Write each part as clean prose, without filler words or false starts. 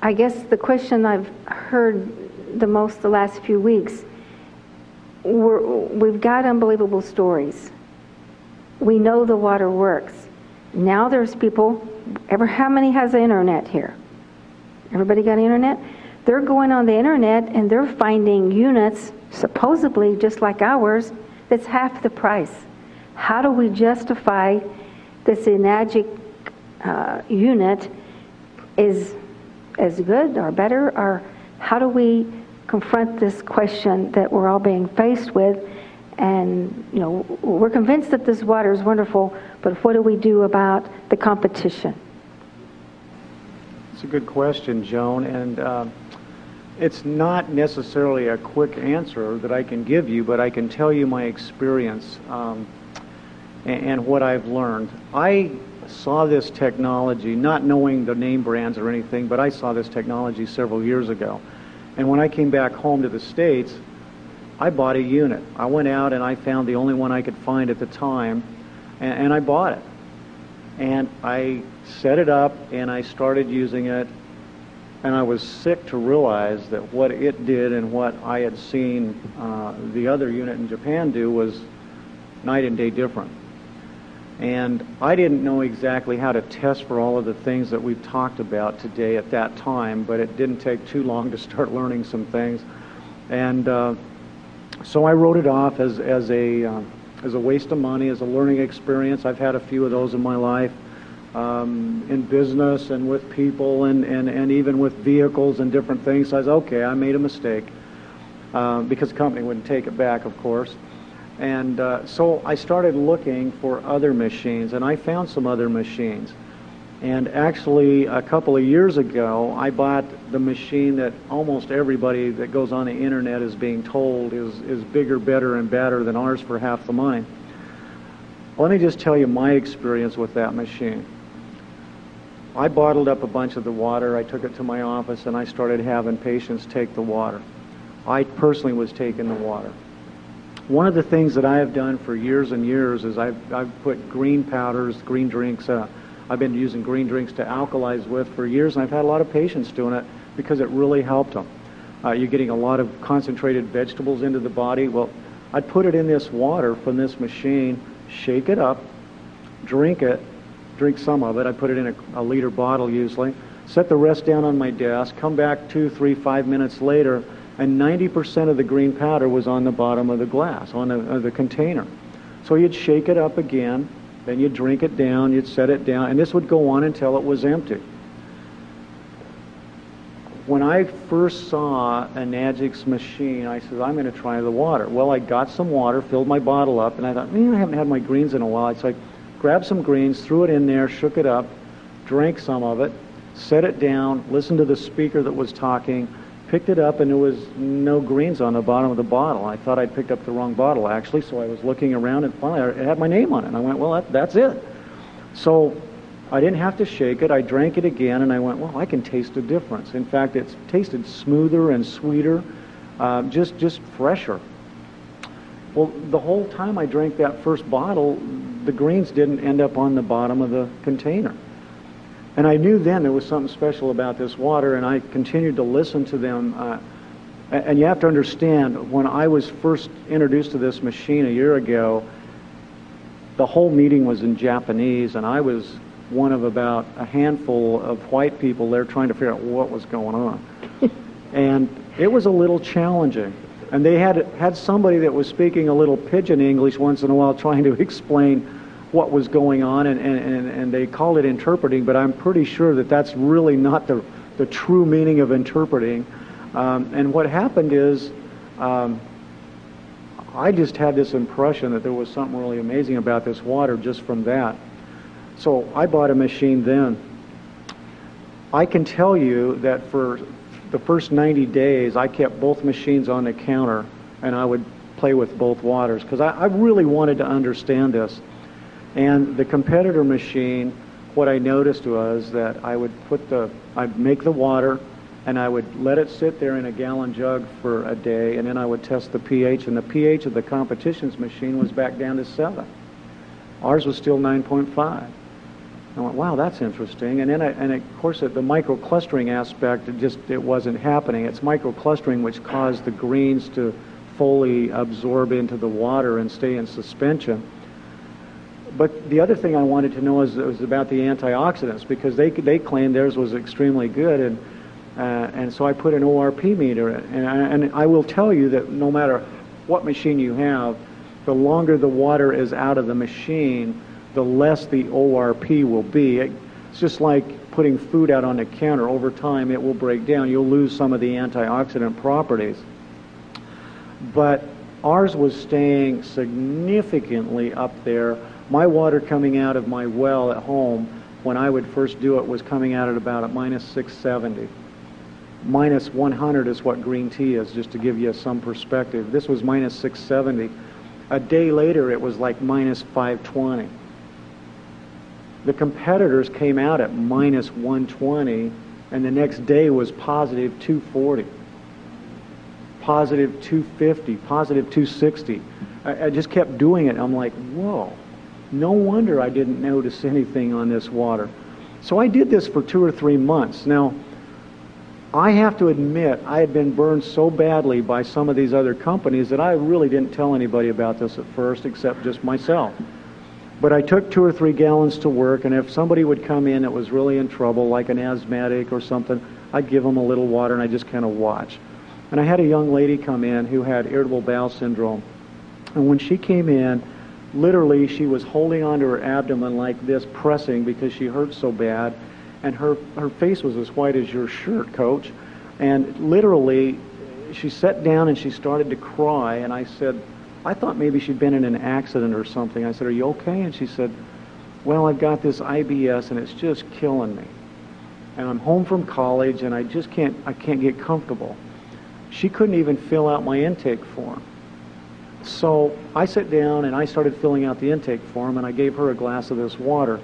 I guess the question I've heard the most the last few weeks, we've got unbelievable stories. We know the water works. Now there's people, how many has the internet here? Everybody got internet? They're going on the internet and they're finding units, supposedly just like ours, that's half the price. How do we justify this Enagic unit is as good or better? Or how do we confront this question that we're all being faced with? And, you know, we're convinced that this water is wonderful, but what do we do about the competition? It's a good question, Joan, and it's not necessarily a quick answer that I can give you, but I can tell you my experience and what I've learned. I saw this technology, not knowing the name brands or anything, but I saw this technology several years ago. And when I came back home to the States, I bought a unit. I went out and I found the only one I could find at the time, and I bought it. And I set it up and I started using it, and I was sick to realize that what it did and what I had seen the other unit in Japan do was night and day different. And I didn't know exactly how to test for all of the things that we've talked about today at that time, but it didn't take too long to start learning some things. And so I wrote it off as a waste of money, as a learning experience. I've had a few of those in my life, in business and with people and even with vehicles and different things. So I was, okay, I made a mistake, because the company wouldn't take it back, of course. And so I started looking for other machines, and I found some other machines. And actually, a couple of years ago, I bought the machine that almost everybody that goes on the internet is being told is bigger, better, and better than ours for half the money. Let me just tell you my experience with that machine. I bottled up a bunch of the water, I took it to my office, and I started having patients take the water. I personally was taking the water. One of the things that I have done for years and years is I've put green powders, green drinks, I've been using green drinks to alkalize with for years, and I've had a lot of patients doing it because it really helped them. You're getting a lot of concentrated vegetables into the body. Well, I'd put it in this water from this machine, shake it up, drink some of it. I put it in a liter bottle usually, set the rest down on my desk, come back 2, 3, 5 minutes later, and 90% of the green powder was on the bottom of the glass, on the container. So you'd shake it up again, then you'd drink it down, you'd set it down, and this would go on until it was empty. When I first saw Enagic's machine, I said, I'm going to try the water. Well, I got some water, filled my bottle up, and I thought, I haven't had my greens in a while. So I grabbed some greens, threw it in there, shook it up, drank some of it, set it down, listened to the speaker that was talking, picked it up, and there was no greens on the bottom of the bottle. I thought I'd picked up the wrong bottle, actually, so I was looking around, and finally it had my name on it. And I went, well, that's it. So I didn't have to shake it. I drank it again, and I went, well, I can taste a difference. In fact, it's tasted smoother and sweeter, just fresher. Well, the whole time I drank that first bottle, the greens didn't end up on the bottom of the container. And I knew then there was something special about this water, and I continued to listen to them. And you have to understand, when I was first introduced to this machine a year ago, the whole meeting was in Japanese, and I was one of about a handful of white people there trying to figure out what was going on. And it was a little challenging. And they had somebody that was speaking a little pidgin English once in a while trying to explain what was going on, and they called it interpreting, but I'm pretty sure that that's really not the true meaning of interpreting. And what happened is I just had this impression that there was something really amazing about this water just from that. So I bought a machine then. I can tell you that for the first 90 days I kept both machines on the counter, and I would play with both waters because I really wanted to understand this. And the competitor machine, what I noticed was that I'd make the water, and I would let it sit there in a gallon jug for a day, and then I would test the pH, and the pH of the competition's machine was back down to 7. Ours was still 9.5. I went, wow, that's interesting. And then, of course, the microclustering aspect, it wasn't happening. It's microclustering which caused the greens to fully absorb into the water and stay in suspension. But the other thing I wanted to know was about the antioxidants, because they claimed theirs was extremely good, and so I put an ORP meter in. And I will tell you that no matter what machine you have, the longer the water is out of the machine, the less the ORP will be. It's just like putting food out on the counter. Over time, it will break down. You'll lose some of the antioxidant properties. But ours was staying significantly up there. My water coming out of my well at home, when I would first do it, was coming out at about at minus 670. Minus 100 is what green tea is, just to give you some perspective. This was minus 670. A day later, it was like minus 520. The competitors came out at minus 120, and the next day was positive 240, positive 250, positive 260. I just kept doing it. I'm like, whoa, no wonder I didn't notice anything on this water. So I did this for 2 or 3 months. Now, I have to admit, I had been burned so badly by some of these other companies that I really didn't tell anybody about this at first, except just myself. But I took 2 or 3 gallons to work, and if somebody would come in that was really in trouble, like an asthmatic or something, I'd give them a little water, and I just kind of watch. And I had a young lady come in who had irritable bowel syndrome. And when she came in, literally she was holding onto her abdomen like this, pressing because she hurt so bad. And her face was as white as your shirt, Coach. And literally, she sat down and she started to cry. And I said, I thought maybe she'd been in an accident or something. I said, are you okay? And she said, well, I've got this IBS and it's just killing me. And I'm home from college and I can't get comfortable. She couldn't even fill out my intake form. So I sat down and I started filling out the intake form, and I gave her a glass of this water.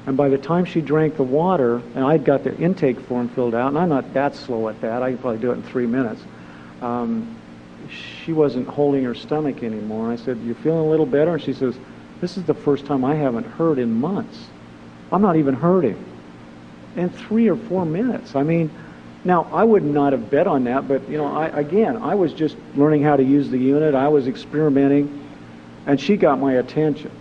And by the time she drank the water, and I'd got the intake form filled out, and I'm not that slow at that, I can probably do it in 3 minutes, she wasn't holding her stomach anymore. I said, you feeling a little better? And she says, this is the first time I haven't heard in months. I'm not even hurting. In 3 or 4 minutes. I mean, now, I would not have bet on that, but, you know, I was just learning how to use the unit. I was experimenting, and she got my attention.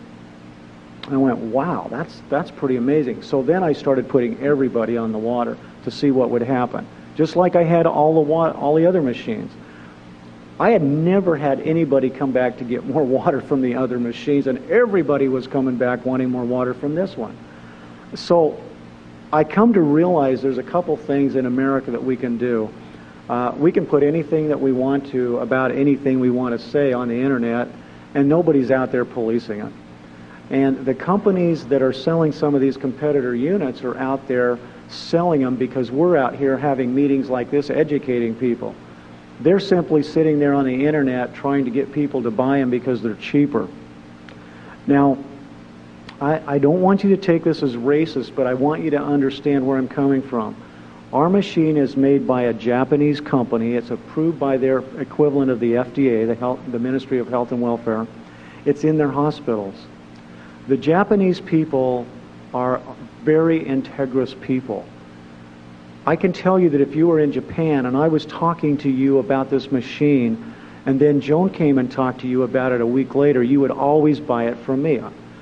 I went, wow, that's pretty amazing. So then I started putting everybody on the water to see what would happen, just like I had all the other machines. I had never had anybody come back to get more water from the other machines, and everybody was coming back wanting more water from this one. So I come to realize there's a couple things in America that we can do. We can put anything that we want to about anything we want to say on the internet, and nobody's out there policing it. And the companies that are selling some of these competitor units are out there selling them because we're out here having meetings like this, educating people. They're simply sitting there on the internet trying to get people to buy them because they're cheaper. Now, I don't want you to take this as racist, but I want you to understand where I'm coming from. Our machine is made by a Japanese company. It's approved by their equivalent of the FDA, the Ministry of Health and Welfare. It's in their hospitals. The Japanese people are very integrous people. I can tell you that if you were in Japan and I was talking to you about this machine, and then Joan came and talked to you about it a week later, you would always buy it from me.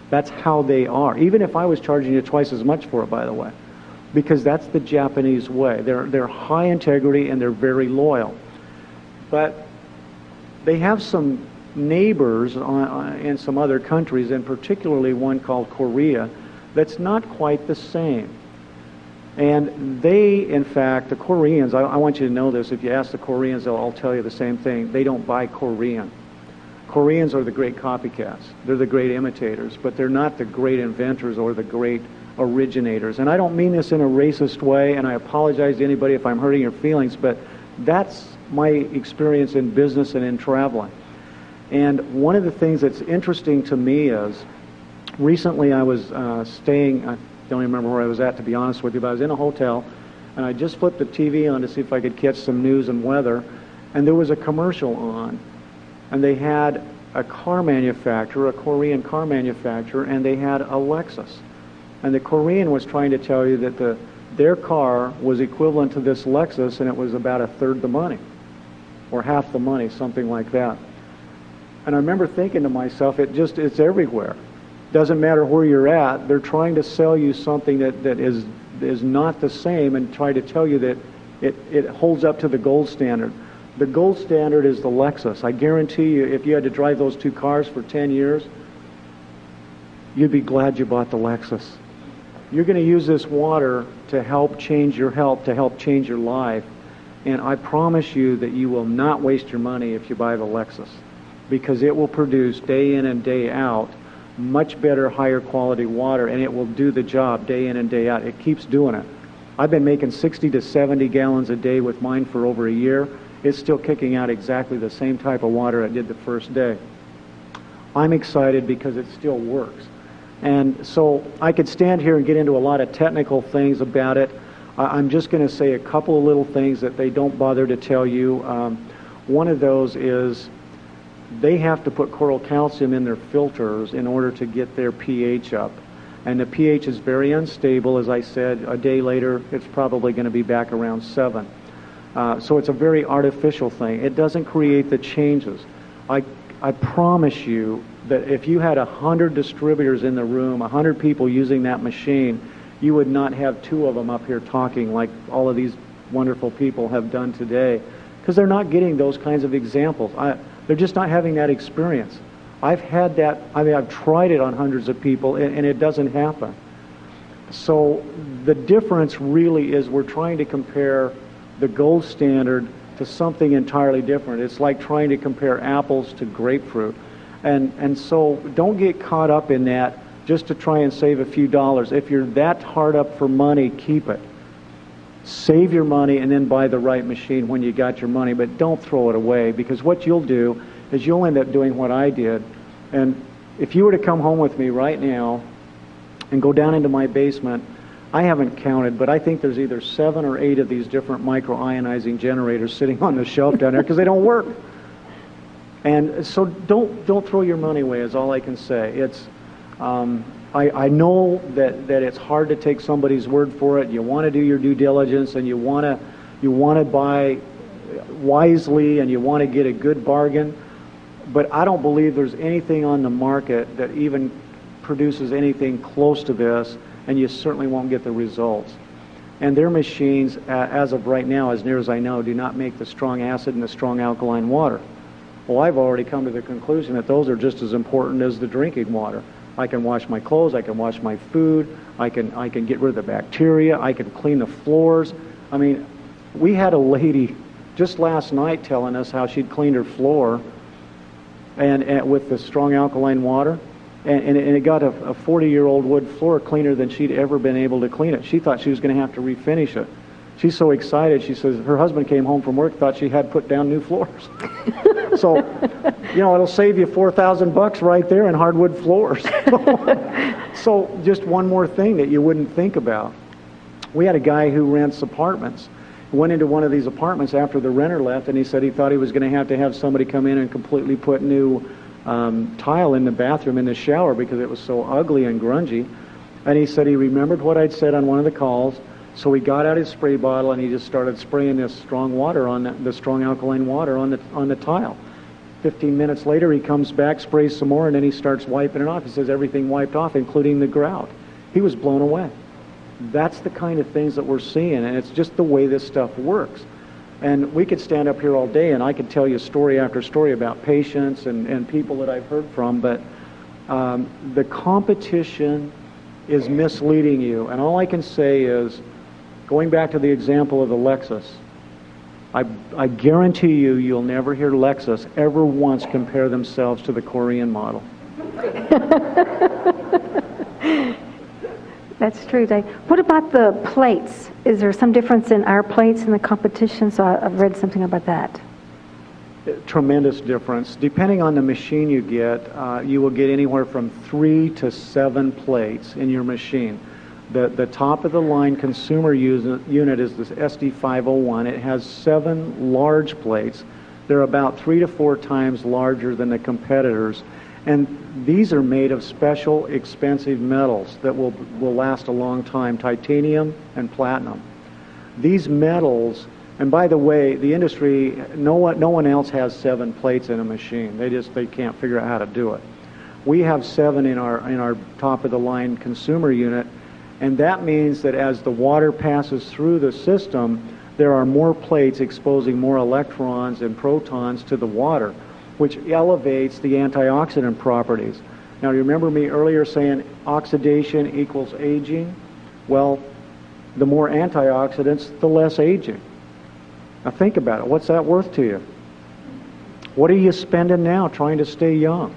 That's how they are. Even if I was charging you twice as much for it, by the way, because that's the Japanese way. They're high integrity and they're very loyal. But they have some neighbors in some other countries, and particularly one called Korea, that's not quite the same. And they, in fact, the Koreans, I want you to know this, if you ask the Koreans, they'll all tell you the same thing. They don't buy Korean. Koreans are the great copycats. They're the great imitators, but they're not the great inventors or the great originators. And I don't mean this in a racist way, and I apologize to anybody if I'm hurting your feelings, but that's my experience in business and in traveling. And one of the things that's interesting to me is, recently I was staying, I don't even remember where I was at, to be honest with you, but I was in a hotel, and I just flipped the TV on to see if I could catch some news and weather, and there was a commercial on. And they had a car manufacturer, a Korean car manufacturer, and they had a Lexus. And the Korean was trying to tell you that their car was equivalent to this Lexus, and it was about a third the money, or half the money, something like that. And I remember thinking to myself, it's everywhere. Doesn't matter where you're at, they're trying to sell you something that is not the same, and try to tell you that it holds up to the gold standard. The gold standard is the Lexus. I guarantee you, if you had to drive those two cars for 10 years, you'd be glad you bought the Lexus. You're going to use this water to help change your health, to help change your life. And I promise you that you will not waste your money if you buy the Lexus, because it will produce day in and day out much better, higher quality water, and it will do the job day in and day out. It keeps doing it. I've been making 60 to 70 gallons a day with mine for over a year. It's still kicking out exactly the same type of water it did the first day. I'm excited because it still works. And so I could stand here and get into a lot of technical things about it. I'm just going to say a couple of little things that they don't bother to tell you. One of those is they have to put coral calcium in their filters in order to get their pH up. And the pH is very unstable. As I said, a day later, it's probably going to be back around 7. So it's a very artificial thing. It doesn't create the changes. I promise you that if you had 100 distributors in the room, 100 people using that machine, you would not have 2 of them up here talking like all of these wonderful people have done today, because they're not getting those kinds of examples. They're just not having that experience. I've had that. I mean, I've tried it on hundreds of people, and it doesn't happen. So the difference really is we're trying to compare the gold standard to something entirely different. It's like trying to compare apples to grapefruit. And so don't get caught up in that just to try and save a few dollars. If you're that hard up for money, keep it. Save your money and then buy the right machine when you got your money, but don't throw it away, because what you'll do is you'll end up doing what I did. And if you were to come home with me right now and go down into my basement, I haven't counted, but I think there's either 7 or 8 of these different micro-ionizing generators sitting on the shelf down there because they don't work. And so don't throw your money away is all I can say. It's I know that it's hard to take somebody's word for it. You want to do your due diligence, and you want to buy wisely, and you want to get a good bargain. But I don't believe there's anything on the market that even produces anything close to this, and you certainly won't get the results. And their machines, as of right now, as near as I know, do not make the strong acid and the strong alkaline water. Well, I've already come to the conclusion that those are just as important as the drinking water. I can wash my clothes, I can wash my food, I can get rid of the bacteria, I can clean the floors. I mean, we had a lady just last night telling us how she'd cleaned her floor and with the strong alkaline water, and it got a 40-year-old wood floor cleaner than she'd ever been able to clean it. She thought she was going to have to refinish it. She's so excited. She says her husband came home from work, thought she had put down new floors. So, it'll save you $4,000 right there in hardwood floors. So just one more thing that you wouldn't think about. We had a guy who rents apartments. Went into one of these apartments after the renter left, and he said he thought he was going to have somebody come in and completely put new tile in the bathroom in the shower because it was so ugly and grungy. And he said he remembered what I'd said on one of the calls, so he got out his spray bottle and he just started spraying this strong water on the strong alkaline water on the tile. 15 minutes later, he comes back, sprays some more, and then he starts wiping it off. He says everything wiped off, including the grout. He was blown away. That's the kind of things that we're seeing, and it's just the way this stuff works. And we could stand up here all day, and I could tell you story after story about patients and people that I've heard from, but the competition is misleading you. And all I can say is, going back to the example of the Lexus, I guarantee you'll never hear Lexus ever once compare themselves to the Korean model. That's true, Dave. What about the plates? Is there some difference in our plates and the competition? So I've read something about that. Tremendous difference. Depending on the machine you get, you will get anywhere from 3 to 7 plates in your machine. The top of the line consumer unit is this SD501. It has 7 large plates. They're about 3 to 4 times larger than the competitors. And these are made of special, expensive metals that will last a long time, titanium and platinum. These metals, and by the way, the industry, no one else has 7 plates in a machine. They can't figure out how to do it. We have 7 in our top of the line consumer unit, and that means that as the water passes through the system, there are more plates exposing more electrons and protons to the water, which elevates the antioxidant properties. Now, you remember me earlier saying oxidation equals aging? Well, the more antioxidants, the less aging. Now think about it. What's that worth to you? What are you spending now trying to stay young?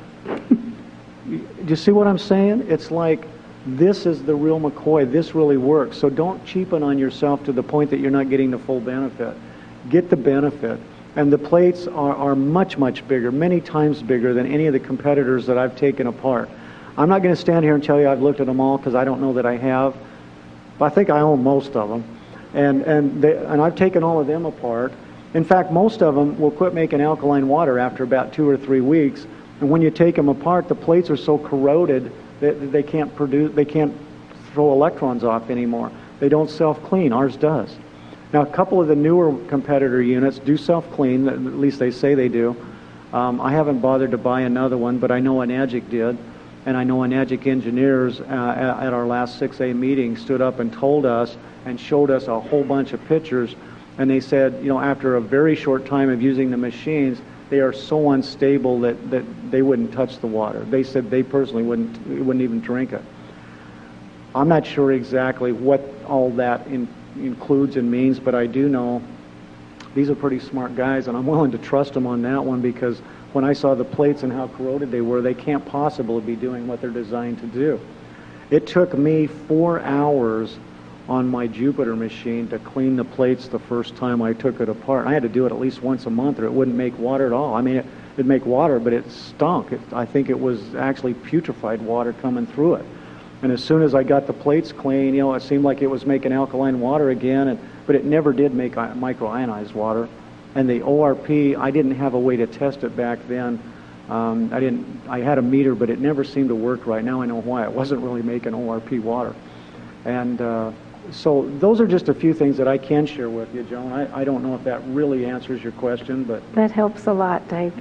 Do you see what I'm saying? It's like, this is the real McCoy. This really works. So don't cheapen on yourself to the point that you're not getting the full benefit. Get the benefit. And the plates are much, much bigger, many times bigger than any of the competitors that I've taken apart. I'm not going to stand here and tell you I've looked at them all, because I don't know that I have. But I think I own most of them. And I've taken all of them apart. In fact, most of them will quit making alkaline water after about 2 or 3 weeks. And when you take them apart, the plates are so corroded that they can't throw electrons off anymore. They don't self-clean. Ours does. Now, a couple of the newer competitor units do self-clean, at least they say they do. I haven't bothered to buy another one, but I know Enagic did. And I know Enagic engineers at our last 6A meeting stood up and told us and showed us a whole bunch of pictures. And they said, you know, after a very short time of using the machines, they are so unstable that they wouldn't touch the water. They said they personally wouldn't even drink it. I'm not sure exactly what all that includes and means, but I do know these are pretty smart guys, and I'm willing to trust them on that one, because when I saw the plates and how corroded they were, they can't possibly be doing what they're designed to do. It took me 4 hours on my Jupiter machine to clean the plates the first time I took it apart. I had to do it at least once a month, or it wouldn't make water at all. I mean, it'd make water, but it stunk. I think it was actually putrefied water coming through it. And as soon as I got the plates clean, you know, it seemed like it was making alkaline water again, but it never did make microionized water. And the ORP, I didn't have a way to test it back then. I had a meter, but it never seemed to work right. Now I know why. It wasn't really making ORP water. And so those are just a few things that I can share with you, Joan. I don't know if that really answers your question, but that helps a lot, Dave.